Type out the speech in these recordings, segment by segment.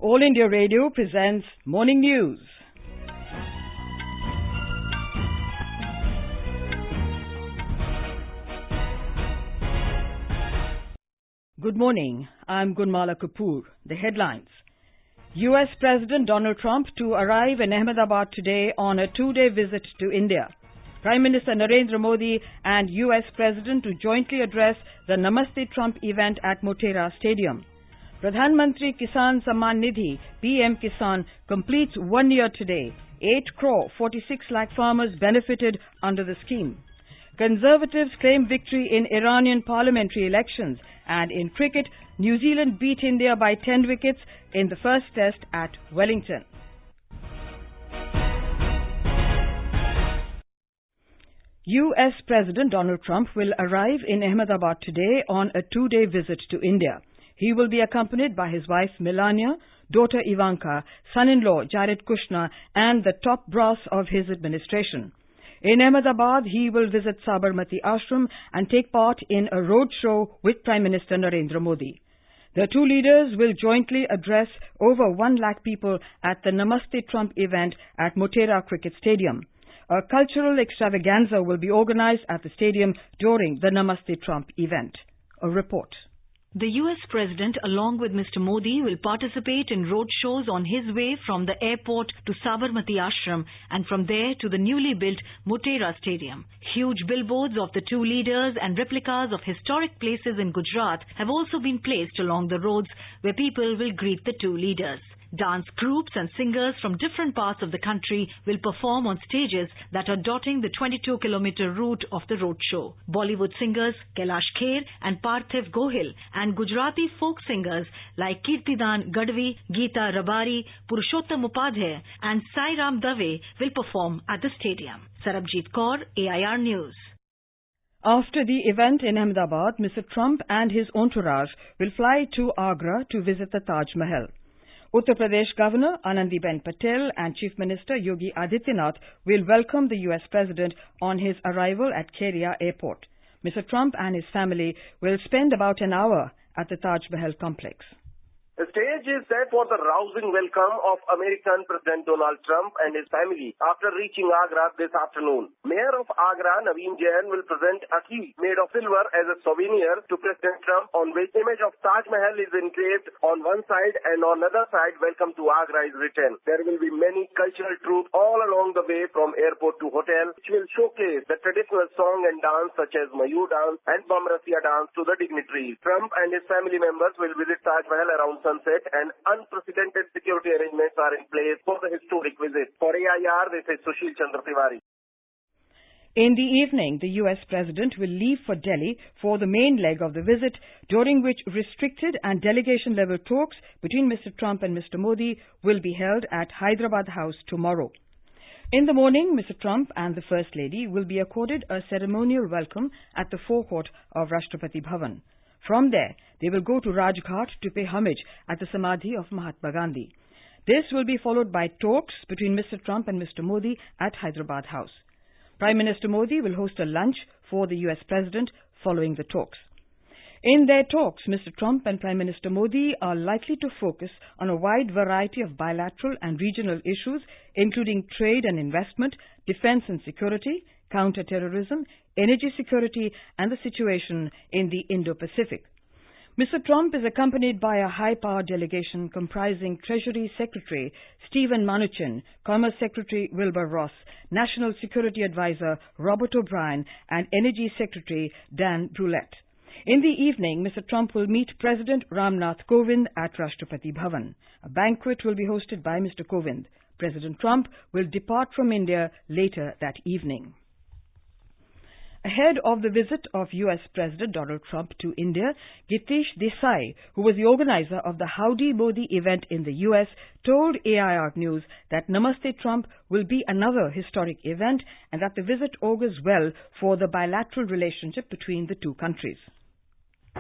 All India Radio presents Morning News. Good morning. I'm Gunmala Kapoor. The headlines. U.S. President Donald Trump to arrive in Ahmedabad today on a two-day visit to India. Prime Minister Narendra Modi and U.S. President to jointly address the Namaste Trump event at Motera Stadium. Pradhan, Kisan, Samman, Nidhi, PM-KISAN completes 1 year today. 8 crore 46 lakh farmers benefited under the scheme. Conservatives claim victory in Iranian Parliamentary elections, and in cricket, New Zealand beat India by 10 wickets in the first test at Wellington. U.S. President Donald Trump will arrive in Ahmedabad today on a two-day visit to India. He will be accompanied by his wife Melania, daughter Ivanka, son-in-law Jared Kushner, and the top brass of his administration. In Ahmedabad, he will visit Sabarmati Ashram and take part in a road show with Prime Minister Narendra Modi. The two leaders will jointly address over 1 lakh people at the Namaste Trump event at Motera Cricket Stadium. A cultural extravaganza will be organized at the stadium during the Namaste Trump event. A report. The U.S. President, along with Mr. Modi, will participate in road shows on his way from the airport to Sabarmati Ashram and from there to the newly built Motera Stadium. Huge billboards of the two leaders and replicas of historic places in Gujarat have also been placed along the roads where people will greet the two leaders. Dance groups and singers from different parts of the country will perform on stages that are dotting the 22-kilometer route of the roadshow. Bollywood singers Kailash Kher and Parthiv Gohil and Gujarati folk singers like Kirtidan Gadvi, Geeta Rabari, Purushottam Upadhyay and Sai Ram Dave will perform at the stadium. Sarabjit Kaur, AIR News. After the event in Ahmedabad, Mr. Trump and his entourage will fly to Agra to visit the Taj Mahal. Uttar Pradesh Governor Anandiben Patel and Chief Minister Yogi Adityanath will welcome the U.S. President on his arrival at Keria Airport. Mr. Trump and his family will spend about an hour at the Taj Mahal complex. The stage is set for the rousing welcome of American President Donald Trump and his family after reaching Agra this afternoon. Mayor of Agra, Naveen Jain, will present a key made of silver as a souvenir to President Trump, on which image of Taj Mahal is engraved on one side, and on the other side, "Welcome to Agra" is written. There will be many cultural troops all along the way from airport to hotel, which will showcase the traditional song and dance such as Mayur dance and Bamrasiya dance to the dignitaries. Trump and his family members will visit Taj Mahal around sunset, and unprecedented security arrangements are in place for the historic visit. For AIR, this is Sushil Chandra Tiwari. In the evening, the U.S. President will leave for Delhi for the main leg of the visit, during which restricted and delegation-level talks between Mr. Trump and Mr. Modi will be held at Hyderabad House tomorrow. In the morning, Mr. Trump and the First Lady will be accorded a ceremonial welcome at the forecourt of Rashtrapati Bhavan. From there, they will go to Rajghat to pay homage at the Samadhi of Mahatma Gandhi. This will be followed by talks between Mr. Trump and Mr. Modi at Hyderabad House. Prime Minister Modi will host a lunch for the U.S. President following the talks. In their talks, Mr. Trump and Prime Minister Modi are likely to focus on a wide variety of bilateral and regional issues, including trade and investment, defense and security, counter-terrorism, energy security, and the situation in the Indo-Pacific. Mr. Trump is accompanied by a high-powered delegation comprising Treasury Secretary Stephen Mnuchin, Commerce Secretary Wilbur Ross, National Security Advisor Robert O'Brien, and Energy Secretary Dan Brulette. In the evening, Mr. Trump will meet President Ramnath Kovind at Rashtrapati Bhavan. A banquet will be hosted by Mr. Kovind. President Trump will depart from India later that evening. Ahead of the visit of U.S. President Donald Trump to India, Gitish Desai, who was the organizer of the Howdy Modi event in the U.S., told AIR News that Namaste Trump will be another historic event and that the visit augurs well for the bilateral relationship between the two countries.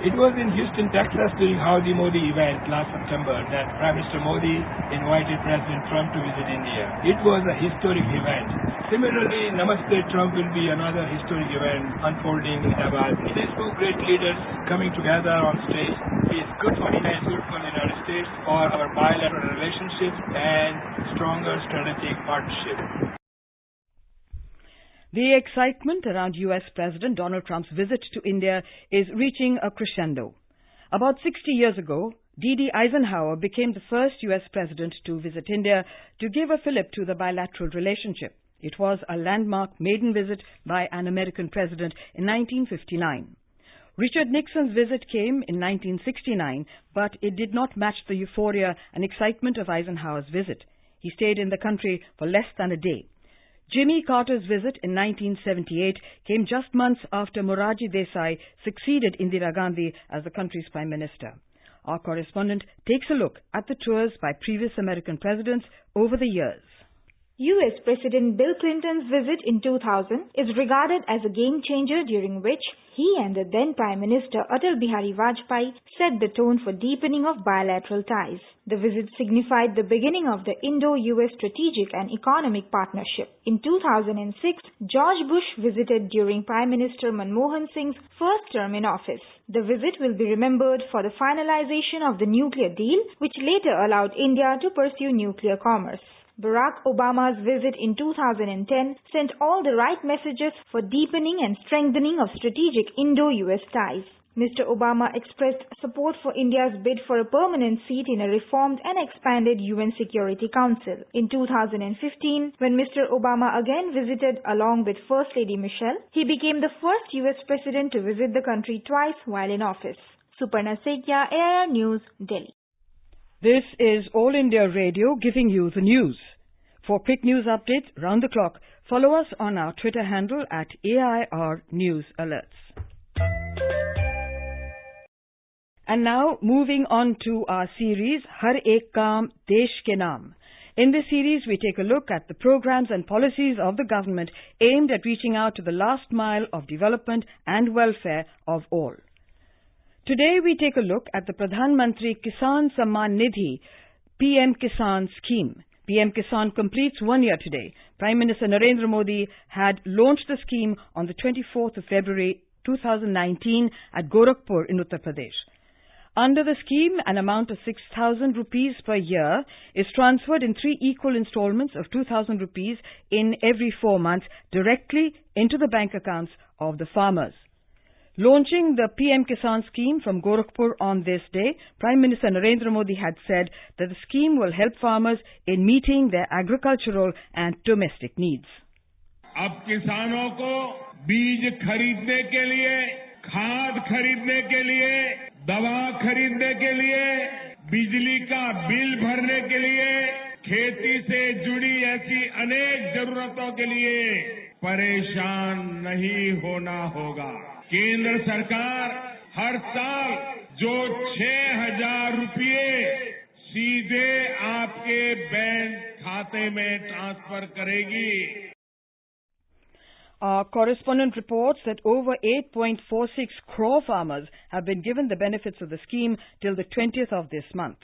It was in Houston, Texas during Howdy Modi event last September that Prime Minister Modi invited President Trump to visit India. It was a historic event. Similarly, Namaste Trump will be another historic event unfolding in Ahmedabad. These two great leaders coming together on stage is good for India, it's good for the United States, for our bilateral relations. relationships and stronger strategic partnership. The excitement around U.S. President Donald Trump's visit to India is reaching a crescendo. About 60 years ago, D.D. Eisenhower became the first U.S. president to visit India to give a fillip to the bilateral relationship. It was a landmark maiden visit by an American president in 1959. Richard Nixon's visit came in 1969, but it did not match the euphoria and excitement of Eisenhower's visit. He stayed in the country for less than a day. Jimmy Carter's visit in 1978 came just months after Morarji Desai succeeded Indira Gandhi as the country's prime minister. Our correspondent takes a look at the tours by previous American presidents over the years. U.S. President Bill Clinton's visit in 2000 is regarded as a game-changer, during which he and the then Prime Minister Atal Bihari Vajpayee set the tone for deepening of bilateral ties. The visit signified the beginning of the Indo-U.S. strategic and economic partnership. In 2006, George Bush visited during Prime Minister Manmohan Singh's first term in office. The visit will be remembered for the finalization of the nuclear deal, which later allowed India to pursue nuclear commerce. Barack Obama's visit in 2010 sent all the right messages for deepening and strengthening of strategic Indo-US ties. Mr. Obama expressed support for India's bid for a permanent seat in a reformed and expanded UN Security Council. In 2015, when Mr. Obama again visited along with First Lady Michelle, he became the first US president to visit the country twice while in office. Suparna Sethia, AIR News, Delhi. This is All India Radio giving you the news. For quick news updates round the clock, follow us on our Twitter handle at AIR News Alerts. And now, moving on to our series, Har Ek Kaam Desh Ke Naam. In this series, we take a look at the programs and policies of the government aimed at reaching out to the last mile of development and welfare of all. Today, we take a look at the PMKISAN Samman Nidhi PM-KISAN scheme. PM-KISAN completes 1 year today. Prime Minister Narendra Modi had launched the scheme on the 24th of February 2019 at Gorakhpur in Uttar Pradesh. Under the scheme, an amount of 6,000 rupees per year is transferred in 3 equal installments of 2,000 rupees in every 4 months directly into the bank accounts of the farmers. Launching the PM-KISAN scheme from Gorakhpur on this day, Prime Minister Narendra Modi had said that the scheme will help farmers in meeting their agricultural and domestic needs. अब किसानों को बीज खरीदने के लिए, खाद खरीदने के लिए, दवा खरीदने के लिए, बिजली का बिल भरने के लिए, खेती से जुड़ी ऐसी अनेक जरूरतों के लिए परेशान नहीं होना होगा। केंद्र सरकार हर साल जो 6,000 रुपये सीधे आपके बैंक खाते में ट्रांसफर करेगी। Our correspondent reports that over 8.46 crore farmers have been given the benefits of the scheme till the 20th of this month.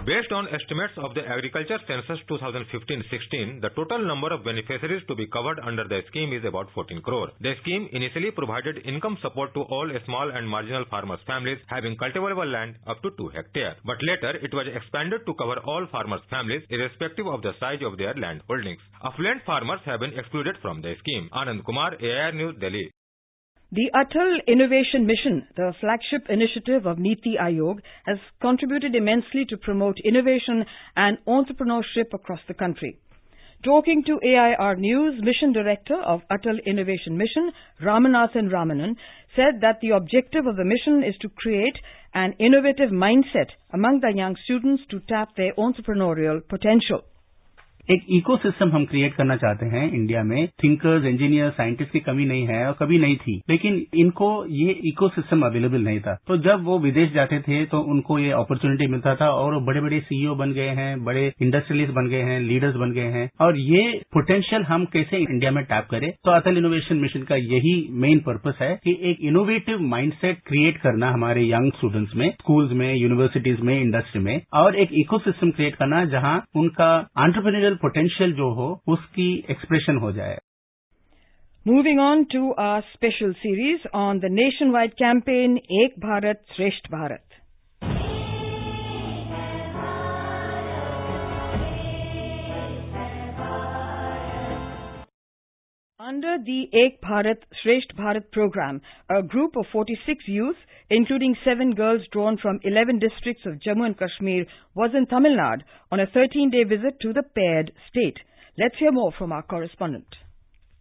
Based on estimates of the Agriculture Census 2015-16, the total number of beneficiaries to be covered under the scheme is about 14 crore. The scheme initially provided income support to all small and marginal farmers' families having cultivable land up to 2 hectares. But later, it was expanded to cover all farmers' families irrespective of the size of their land holdings. Affluent farmers have been excluded from the scheme. Anand Kumar, AIR News, Delhi. The Atal Innovation Mission, the flagship initiative of Niti Aayog, has contributed immensely to promote innovation and entrepreneurship across the country. Talking to AIR News, Mission Director of Atal Innovation Mission, Ramanathan Ramanan, said that the objective of the mission is to create an innovative mindset among the young students to tap their entrepreneurial potential. एक ecosystem हम create करना चाहते हैं India में। Thinkers, engineer, scientist की कमी नहीं है और कभी नहीं थी, लेकिन इनको ये इकोसिस्टम अवेलेबल नहीं था। तो जब वो विदेश जाते थे तो उनको ये अपॉर्चुनिटी मिलता था और बड़े बड़े सीईओ बन गए हैं, बड़े इंडस्ट्रियलिस्ट बन गए हैं, लीडर्स बन गए हैं। और ये पोटेंशियल हम कैसे इंडिया में टैप करें, तो अटल इनोवेशन मिशन का यही मेन पर्पस है कि एक इनोवेटिव माइंडसेट क्रिएट करना हमारे यंग स्टूडेंट्स में, स्कूल्स में, यूनिवर्सिटीज में, इंडस्ट्री में, और एक इकोसिस्टम क्रिएट करना जहां उनका एंटरप्रेन्योरियल पोटेंशियल जो हो उसकी एक्सप्रेशन हो जाए। Moving on to our special series on the nationwide campaign Ek Bharat Shresth Bharat. Under the Ek Bharat, Shresht Bharat program, a group of 46 youth, including 7 girls drawn from 11 districts of Jammu and Kashmir, was in Tamil Nadu on a 13-day visit to the paired state. Let's hear more from our correspondent.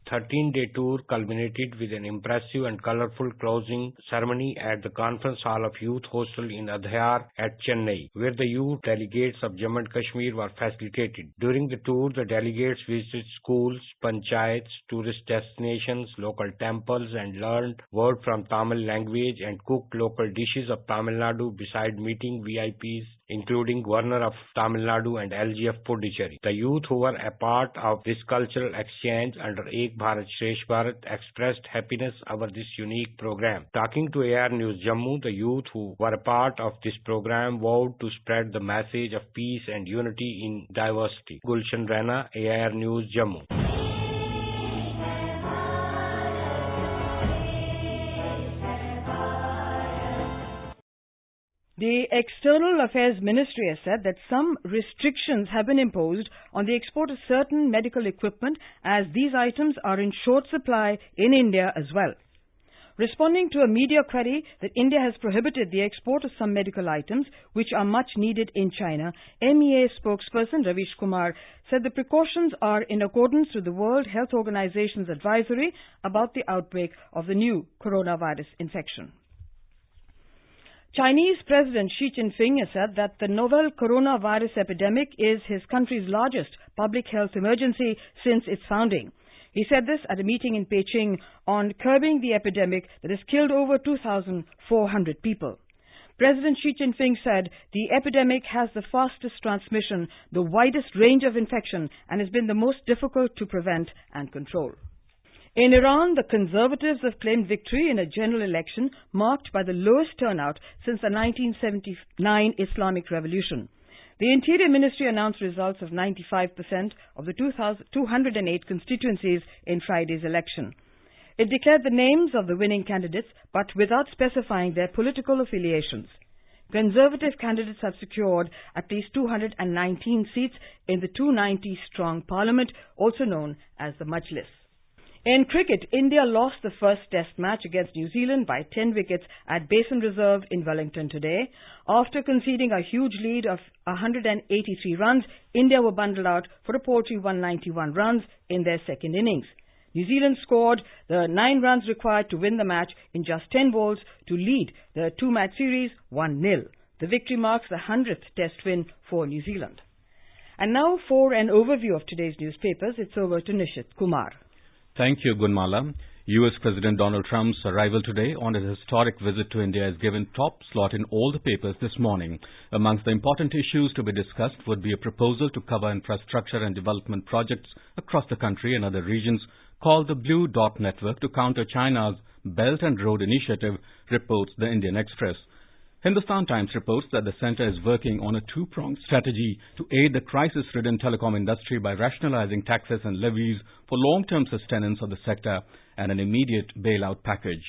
13-day tour culminated with an impressive and colorful closing ceremony at the Conference Hall of Youth Hostel in Adhyar at Chennai, where the youth delegates of Jammu and Kashmir were facilitated. During the tour, the delegates visited schools, panchayats, tourist destinations, local temples, and learned word from Tamil language and cooked local dishes of Tamil Nadu beside meeting VIPs, including Governor of Tamil Nadu and LGF Puducherry. The youth who were a part of this cultural exchange under Ek Bharat, Shresht Bharat expressed happiness over this unique program. Talking to AR News Jammu, the youth who were a part of this program vowed to spread the message of peace and unity in diversity. Gulshan Rana, AR News Jammu. The External Affairs Ministry has said that some restrictions have been imposed on the export of certain medical equipment as these items are in short supply in India as well. Responding to a media query that India has prohibited the export of some medical items which are much needed in China, MEA spokesperson Ravish Kumar said the precautions are in accordance with the World Health Organization's advisory about the outbreak of the new coronavirus infection. Chinese President Xi Jinping has said that the novel coronavirus epidemic is his country's largest public health emergency since its founding. He said this at a meeting in Beijing on curbing the epidemic that has killed over 2,400 people. President Xi Jinping said the epidemic has the fastest transmission, the widest range of infection, and has been the most difficult to prevent and control. In Iran, the conservatives have claimed victory in a general election marked by the lowest turnout since the 1979 Islamic Revolution. The Interior Ministry announced results of 95% of the 208 constituencies in Friday's election. It declared the names of the winning candidates, but without specifying their political affiliations. Conservative candidates have secured at least 219 seats in the 290-strong parliament, also known as the Majlis. In cricket, India lost the first test match against New Zealand by 10 wickets at Basin Reserve in Wellington today. After conceding a huge lead of 183 runs, India were bundled out for a paltry 191 runs in their second innings. New Zealand scored the 9 runs required to win the match in just 10 balls to lead the 2-match series 1-0. The victory marks the 100th test win for New Zealand. And now for an overview of today's newspapers, it's over to Nishit Kumar. Thank you, Gunmala. U.S. President Donald Trump's arrival today on a historic visit to India is given top slot in all the papers this morning. Amongst the important issues to be discussed would be a proposal to cover infrastructure and development projects across the country and other regions called the Blue Dot Network to counter China's Belt and Road Initiative, reports the Indian Express. Hindustan Times reports that the centre is working on a two-pronged strategy to aid the crisis-ridden telecom industry by rationalizing taxes and levies for long-term sustenance of the sector and an immediate bailout package.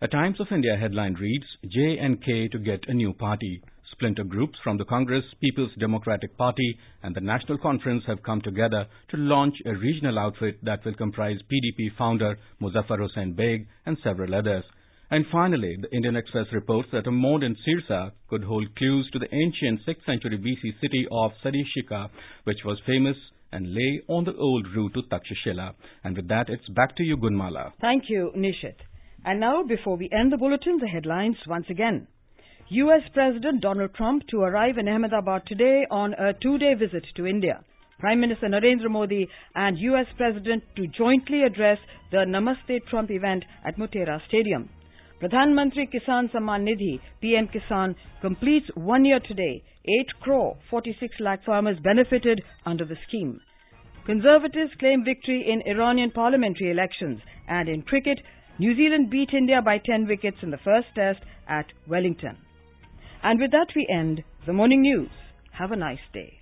A Times of India headline reads, J&K to get a new party. Splinter groups from the Congress, People's Democratic Party and the National Conference have come together to launch a regional outfit that will comprise PDP founder Muzaffar Hussain Beg and several others. And finally, the Indian Express reports that a mound in Sirsa could hold clues to the ancient 6th century BC city of Sarishika, which was famous and lay on the old route to Takshashila. And with that, it's back to you, Gunmala. Thank you, Nishit. And now, before we end the bulletin, the headlines once again. U.S. President Donald Trump to arrive in Ahmedabad today on a 2-day visit to India. Prime Minister Narendra Modi and U.S. President to jointly address the Namaste Trump event at Motera Stadium. Pradhan PMKISAN Samman Nidhi, PM-KISAN, completes 1 year today. 8 crore, 46 lakh farmers benefited under the scheme. Conservatives claim victory in Iranian Parliamentary elections. And in cricket, New Zealand beat India by 10 wickets in the first test at Wellington. And with that we end the morning news. Have a nice day.